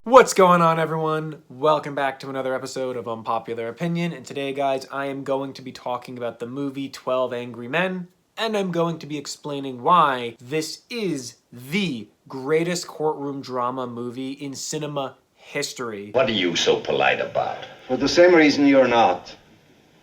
What's going on, everyone? Welcome back to another episode of Unpopular Opinion, and today, guys, I am going to be talking about the movie 12 Angry Men, and I'm going to be explaining why this is the greatest courtroom drama movie in cinema history. What are you so polite about? For the same reason you're not.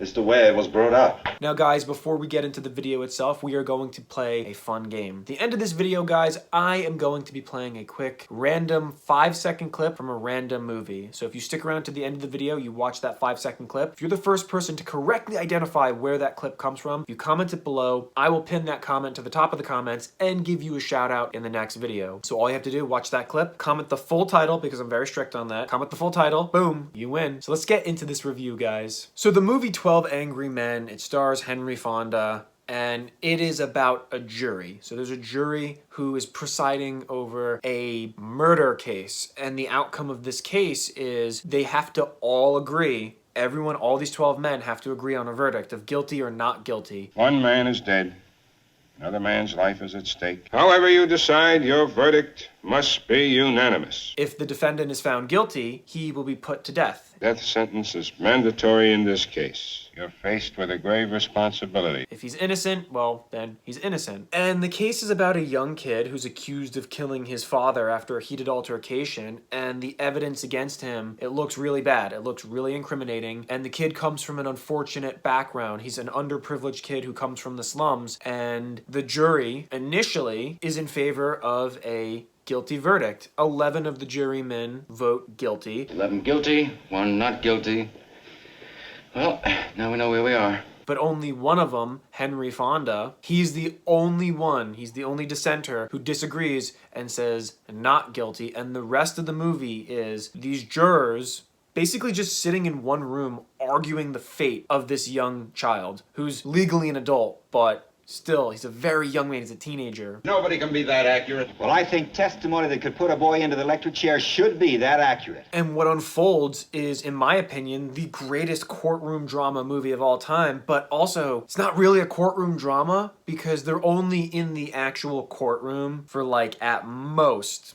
It's the way it was brought up. Now, guys, before we get into the video itself, we are going to play a fun game. At the end of this video, guys, I am going to be playing a quick, random 5-second clip from a random movie. So if you stick around to the end of the video, you watch that 5-second clip. If you're the first person to correctly identify where that clip comes from, you comment it below. I will pin that comment to the top of the comments and give you a shout out in the next video. So all you have to do, watch that clip, comment the full title, because I'm very strict on that. Comment the full title, boom, you win. So let's get into this review, guys. So the movie 12 Angry Men, it stars Henry Fonda, and it is about a jury. So there's a jury who is presiding over a murder case, and the outcome of this case is they have to all agree. Everyone, all these 12 men have to agree on a verdict of guilty or not guilty. One man is dead. Another man's life is at stake. However you decide, your verdict must be unanimous. If the defendant is found guilty, he will be put to death. Death sentence is mandatory in this case. You're faced with a grave responsibility. If he's innocent, well, then he's innocent. And the case is about a young kid who's accused of killing his father after a heated altercation, and the evidence against him, it looks really bad. It looks really incriminating, and the kid comes from an unfortunate background. He's an underprivileged kid who comes from the slums, and the jury initially is in favor of a guilty verdict. 11 of the jurymen vote guilty. 11 guilty, 1 not guilty. Well, now we know where we are. But only one of them, Henry Fonda, he's the only one, he's the only dissenter who disagrees and says not guilty. And the rest of the movie is these jurors basically just sitting in one room arguing the fate of this young child who's legally an adult, but still, he's a very young man. He's a teenager. Nobody can be that accurate. Well, I think testimony that could put a boy into the electric chair should be that accurate. And what unfolds is, in my opinion, the greatest courtroom drama movie of all time. But also, it's not really a courtroom drama because they're only in the actual courtroom for, like, at most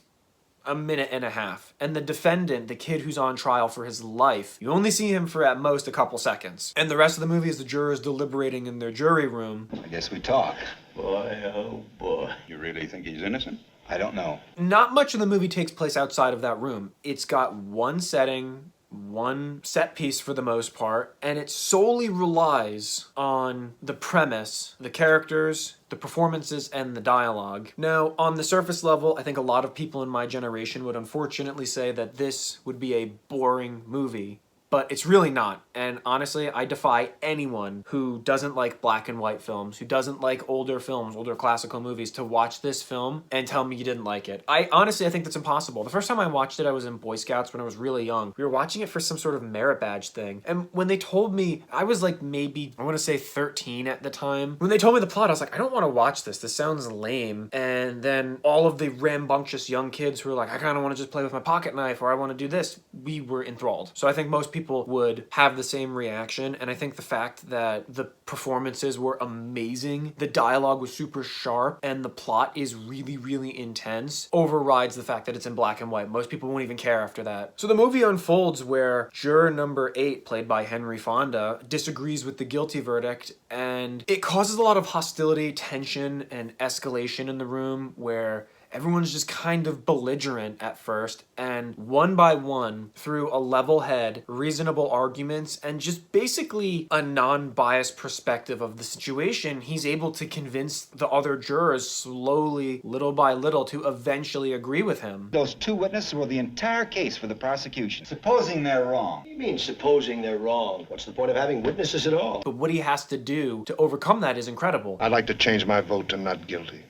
a minute and a half. And the defendant, the kid who's on trial for his life, you only see him for at most a couple seconds. And the rest of the movie is the jurors deliberating in their jury room. I guess we talk. Boy, oh boy. You really think he's innocent? I don't know. Not much of the movie takes place outside of that room. It's got one setting, one set piece for the most part, and it solely relies on the premise, the characters, the performances, and the dialogue. Now, on the surface level, I think a lot of people in my generation would unfortunately say that this would be a boring movie. But it's really not. And honestly, I defy anyone who doesn't like black and white films, who doesn't like older films, older classical movies, to watch this film and tell me you didn't like it. I think that's impossible. The first time I watched it, I was in Boy Scouts when I was really young. We were watching it for some sort of merit badge thing. And when they told me, I was like maybe, I want to say 13 at the time. When they told me the plot, I was like, I don't want to watch this. This sounds lame. And then all of the rambunctious young kids who were like, I kind of want to just play with my pocket knife, or I want to do this, we were enthralled. So I think most people would have the same reaction, and I think the fact that the performances were amazing, the dialogue was super sharp, and the plot is really, really intense overrides the fact that it's in black and white. Most people won't even care after that. So the movie unfolds where juror number 8, played by Henry Fonda, disagrees with the guilty verdict, and it causes a lot of hostility, tension, and escalation in the room where everyone's just kind of belligerent at first, and one by one, through a level head, reasonable arguments, and just basically a non-biased perspective of the situation, he's able to convince the other jurors slowly, little by little, to eventually agree with him. Those 2 witnesses were the entire case for the prosecution. Supposing they're wrong. What do you mean, supposing they're wrong? What's the point of having witnesses at all? But what he has to do to overcome that is incredible. I'd like to change my vote to not guilty.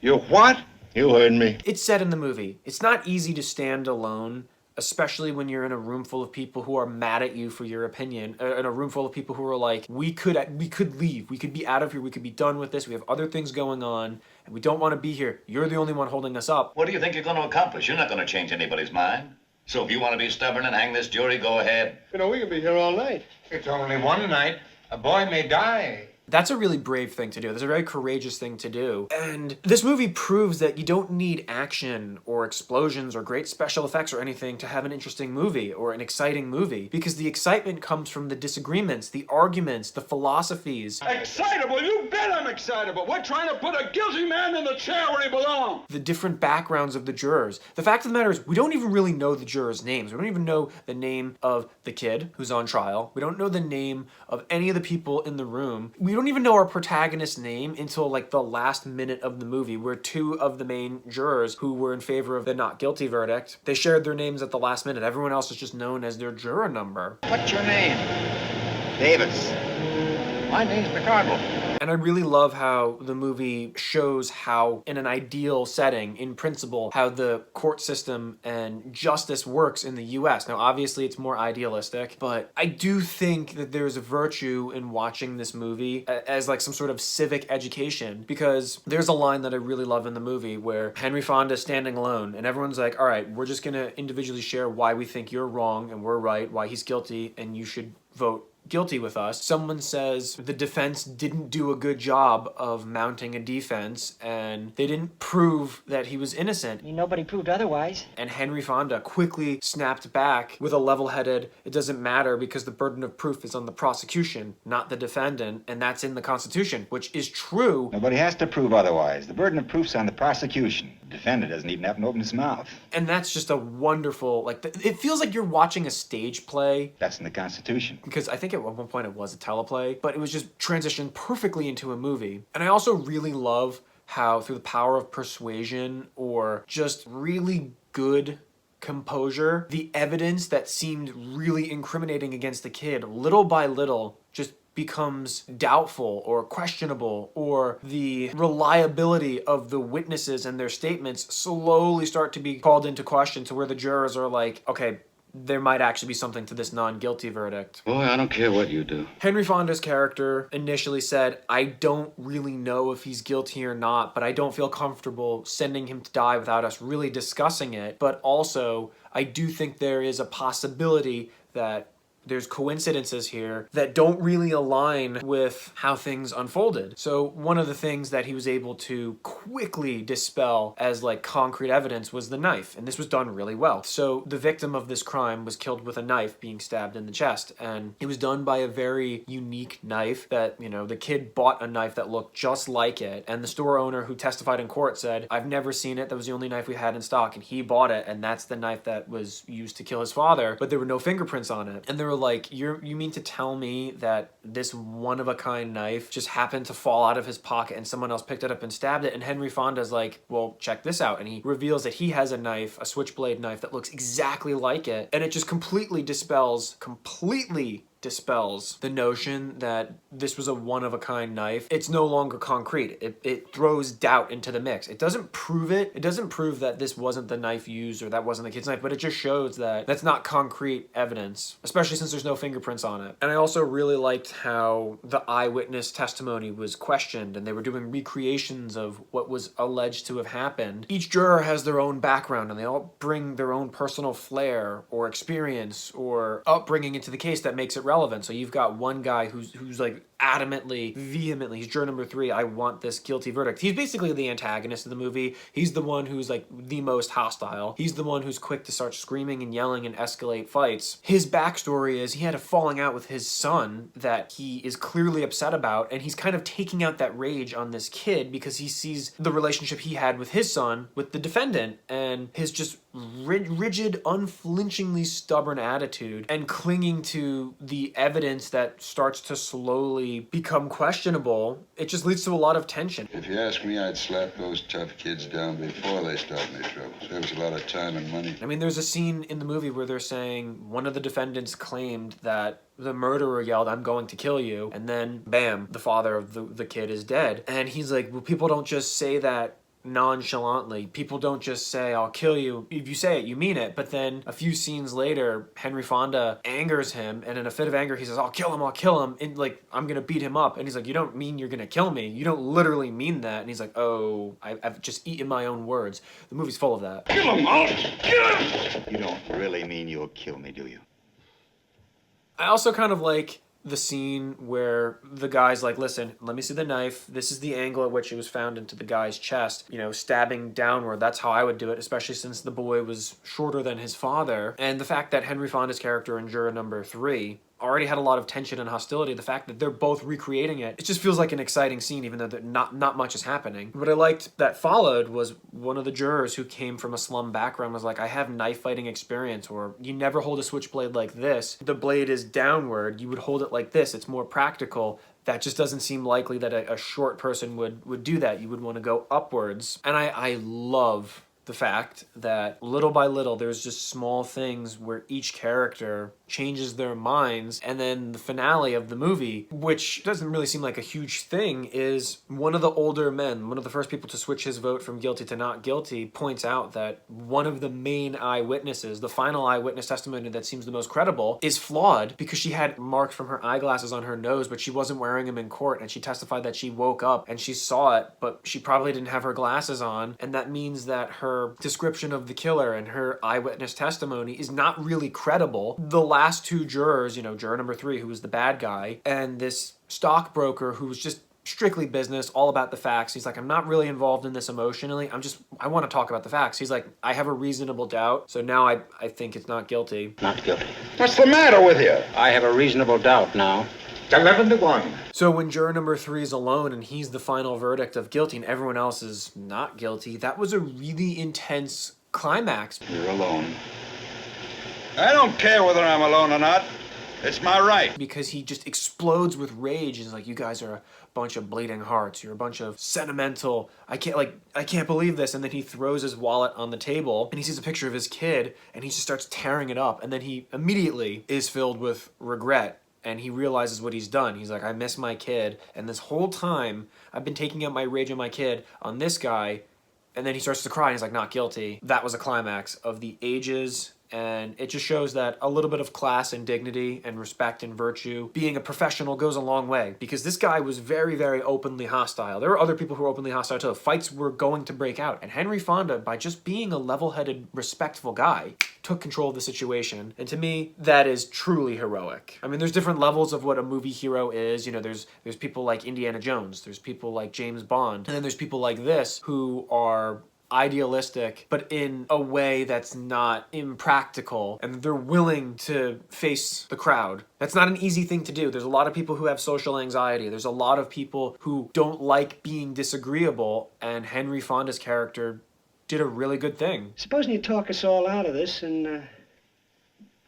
You what? You heard me. It's said in the movie, it's not easy to stand alone, especially when you're in a room full of people who are mad at you for your opinion, in a room full of people who are like, we could leave, we could be out of here, we could be done with this, we have other things going on, and we don't want to be here. You're the only one holding us up. What do you think you're going to accomplish? You're not going to change anybody's mind. So if you want to be stubborn and hang this jury, go ahead. You know, we could be here all night. It's only one night. A boy may die That's a really brave thing to do. That's a very courageous thing to do. And this movie proves that you don't need action or explosions or great special effects or anything to have an interesting movie or an exciting movie, because the excitement comes from the disagreements, the arguments, the philosophies. Excitable? You bet I'm excitable. We're trying to put a guilty man in the chair where he belongs. The different backgrounds of the jurors. The fact of the matter is, we don't even really know the jurors' names. We don't even know the name of the kid who's on trial. We don't know the name of any of the people in the room. We don't even know our protagonist's name until like the last minute of the movie, where two of the main jurors who were in favor of the not guilty verdict, they shared their names at the last minute. Everyone else is just known as their juror number. What's your name? Davis. My name's McCardle. And I really love how the movie shows how, in an ideal setting, in principle, how the court system and justice works in the US. Now, obviously, it's more idealistic, but I do think that there's a virtue in watching this movie as like some sort of civic education, because there's a line that I really love in the movie where Henry Fonda is standing alone, and everyone's like, all right, we're just gonna individually share why we think you're wrong and we're right, why he's guilty, and you should vote guilty with us. Someone says the defense didn't do a good job of mounting a defense and they didn't prove that he was innocent. Nobody proved otherwise. And Henry Fonda quickly snapped back with a level-headed, it doesn't matter because the burden of proof is on the prosecution, not the defendant, and that's in the Constitution, which is true. Nobody has to prove otherwise. The burden of proof's on the prosecution. The defendant doesn't even have to open his mouth. And that's just a wonderful, like, it feels like you're watching a stage play. That's in the Constitution. Because I think at one point it was a teleplay, but it was just transitioned perfectly into a movie. And I also really love how, through the power of persuasion or just really good composure, the evidence that seemed really incriminating against the kid, little by little, just becomes doubtful or questionable, or the reliability of the witnesses and their statements slowly start to be called into question, to where the jurors are like, okay, there might actually be something to this non-guilty verdict. Boy, I don't care what you do. Henry Fonda's character initially said, I don't really know if he's guilty or not, but I don't feel comfortable sending him to die without us really discussing it. But also, I do think there is a possibility that there's coincidences here that don't really align with how things unfolded. So one of the things that he was able to quickly dispel as like concrete evidence was the knife, and this was done really well. So the victim of this crime was killed with a knife, being stabbed in the chest, and it was done by a very unique knife that, you know, the kid bought a knife that looked just like it, and the store owner who testified in court said, I've never seen it, that was the only knife we had in stock, and he bought it, and that's the knife that was used to kill his father, but there were no fingerprints on it. And they were like, you mean to tell me that this one-of-a-kind knife just happened to fall out of his pocket and someone else picked it up and stabbed it? And Henry Fonda's like, well, check this out. And he reveals that he has a knife, a switchblade knife that looks exactly like it. And it just completely dispels the notion that this was a one-of-a-kind knife. It's no longer concrete. It throws doubt into the mix. It doesn't prove it. It doesn't prove that this wasn't the knife used or that wasn't the kid's knife, but it just shows that that's not concrete evidence, especially since there's no fingerprints on it. And I also really liked how the eyewitness testimony was questioned and they were doing recreations of what was alleged to have happened. Each juror has their own background and they all bring their own personal flair or experience or upbringing into the case that makes it relevant. So you've got one guy who's like adamantly, vehemently, he's juror number 3, I want this guilty verdict. He's basically the antagonist of the movie. He's the one who's like the most hostile. He's the one who's quick to start screaming and yelling and escalate fights. His backstory is he had a falling out with his son that he is clearly upset about, and he's kind of taking out that rage on this kid because he sees the relationship he had with his son with the defendant, and his just rigid, unflinchingly stubborn attitude and clinging to the evidence that starts to slowly become questionable. It just leads to a lot of tension. If you ask me, I'd slap those tough kids down before they start any trouble. Saves a lot of time and money. I mean, there's a scene in the movie where they're saying one of the defendants claimed that the murderer yelled, I'm going to kill you, and then bam, the father of the kid is dead. And he's like, well, people don't just say that nonchalantly. People don't just say, I'll kill you. If you say it, you mean it. But then a few scenes later, Henry Fonda angers him, and in a fit of anger, he says, I'll kill him. And like, I'm gonna beat him up. And he's like, you don't mean you're gonna kill me. You don't literally mean that. And he's like, oh, I've just eaten my own words. The movie's full of that. Kill him, I'll kill him! You don't really mean you'll kill me, do you? I also kind of like the scene where the guy's like, listen, let me see the knife. This is the angle at which it was found into the guy's chest, you know, stabbing downward. That's how I would do it, especially since the boy was shorter than his father. And the fact that Henry Fonda's character in juror number 3 already had a lot of tension and hostility. The fact that they're both recreating it, it just feels like an exciting scene, even though not much is happening. What I liked that followed was one of the jurors who came from a slum background was like, I have knife fighting experience, or you never hold a switchblade like this. The blade is downward. You would hold it like this. It's more practical. That just doesn't seem likely that a short person would do that. You would want to go upwards. And I love the fact that little by little, there's just small things where each character changes their minds. And then the finale of the movie, which doesn't really seem like a huge thing, is one of the older men, one of the first people to switch his vote from guilty to not guilty, points out that one of the main eyewitnesses, the final eyewitness testimony that seems the most credible, is flawed because she had marks from her eyeglasses on her nose, but she wasn't wearing them in court. And she testified that she woke up and she saw it, but she probably didn't have her glasses on. And that means that her description of the killer and her eyewitness testimony is not really credible. The last two jurors, you know, juror number 3, who was the bad guy, and this stockbroker who was just strictly business, all about the facts. He's like, I'm not really involved in this emotionally. I want to talk about the facts. He's like, I have a reasonable doubt. So now I think it's not guilty. Not guilty. What's the matter with you? I have a reasonable doubt now. 11-1. So when juror number 3 is alone and he's the final verdict of guilty and everyone else is not guilty, that was a really intense climax. You're alone. I don't care whether I'm alone or not. It's my right. Because he just explodes with rage. He's like, you guys are a bunch of bleeding hearts. You're a bunch of sentimental. I can't believe this. And then he throws his wallet on the table and he sees a picture of his kid and he just starts tearing it up. And then he immediately is filled with regret. And he realizes what he's done. He's like, I miss my kid. And this whole time, I've been taking out my rage on my kid on this guy. And then he starts to cry and he's like, not guilty. That was a climax of the ages. And it just shows that a little bit of class and dignity and respect and virtue, being a professional, goes a long way. Because this guy was very, very openly hostile. There were other people who were openly hostile too. Fights were going to break out. And Henry Fonda, by just being a level-headed, respectful guy, took control of the situation. And to me, that is truly heroic. I mean, there's different levels of what a movie hero is. You know, there's people like Indiana Jones. There's people like James Bond. And then there's people like this who are idealistic, but in a way that's not impractical, and they're willing to face the crowd. That's not an easy thing to do. There's a lot of people who have social anxiety. There's a lot of people who don't like being disagreeable, and Henry Fonda's character did a really good thing. Supposing you talk us all out of this and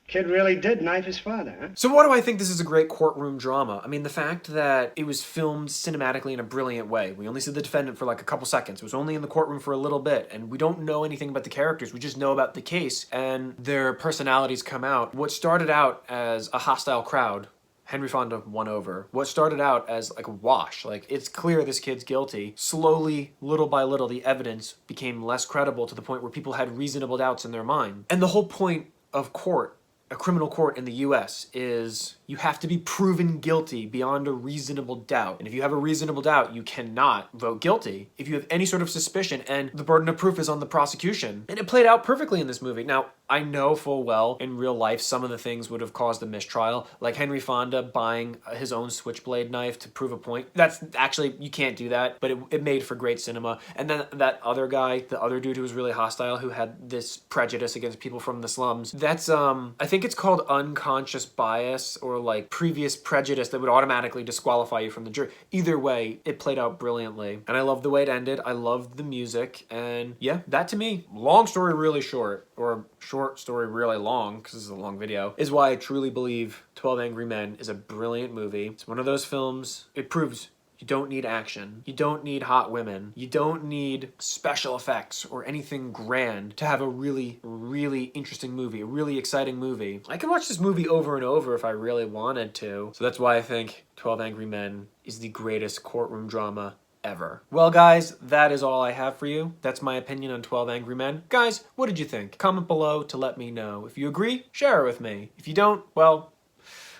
kid really did knife his father, huh? So why do I think this is a great courtroom drama? I mean, the fact that it was filmed cinematically in a brilliant way. We only see the defendant for like a couple seconds. It was only in the courtroom for a little bit, and we don't know anything about the characters. We just know about the case, and their personalities come out. What started out as a hostile crowd, Henry Fonda won over. What started out as like a wash, like it's clear this kid's guilty, slowly, little by little, the evidence became less credible to the point where people had reasonable doubts in their mind. And the whole point of court, a criminal court in the US, is you have to be proven guilty beyond a reasonable doubt. And if you have a reasonable doubt, you cannot vote guilty if you have any sort of suspicion, and the burden of proof is on the prosecution. And it played out perfectly in this movie. Now, I know full well in real life some of the things would have caused a mistrial, like Henry Fonda buying his own switchblade knife to prove a point. That's actually, you can't do that, but it made for great cinema. And then that other guy, the other dude who was really hostile, who had this prejudice against people from the slums, that's, I think it's called unconscious bias, or like previous prejudice that would automatically disqualify you from the jury. Either way, it played out brilliantly. And I loved the way it ended. I loved the music. And yeah, that to me, long story really short, or short story really long, because this is a long video, is why I truly believe 12 Angry Men is a brilliant movie. It's one of those films, it proves you don't need action. You don't need hot women. You don't need special effects or anything grand to have a really, really interesting movie, a really exciting movie. I could watch this movie over and over if I really wanted to. So that's why I think 12 Angry Men is the greatest courtroom drama ever. Well, guys, that is all I have for you. That's my opinion on 12 Angry Men. Guys, what did you think? Comment below to let me know. If you agree, share it with me. If you don't, well,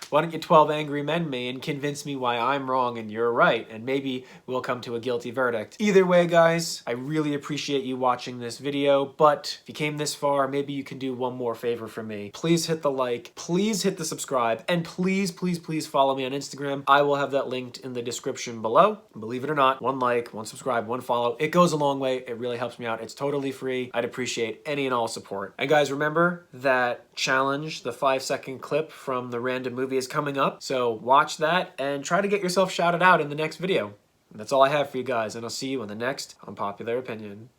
Why don't you 12 Angry Men me and convince me why I'm wrong and you're right, and maybe we'll come to a guilty verdict. Either way, guys, I really appreciate you watching this video, but if you came this far, maybe you can do one more favor for me. Please hit the like, please hit the subscribe, and please, please, please follow me on Instagram. I will have that linked in the description below. Believe it or not, one like, one subscribe, one follow, it goes a long way. It really helps me out. It's totally free. I'd appreciate any and all support. And guys, remember that challenge, the 5-second clip from the random movie is coming up. So watch that and try to get yourself shouted out in the next video. And that's all I have for you guys, and I'll see you in the next Unpopular Opinion.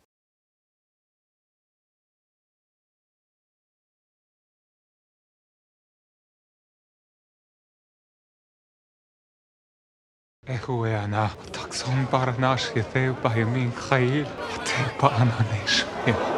إخوي أنا تقصون برناش يثيب بهمين خيل تبقى أنا نشمي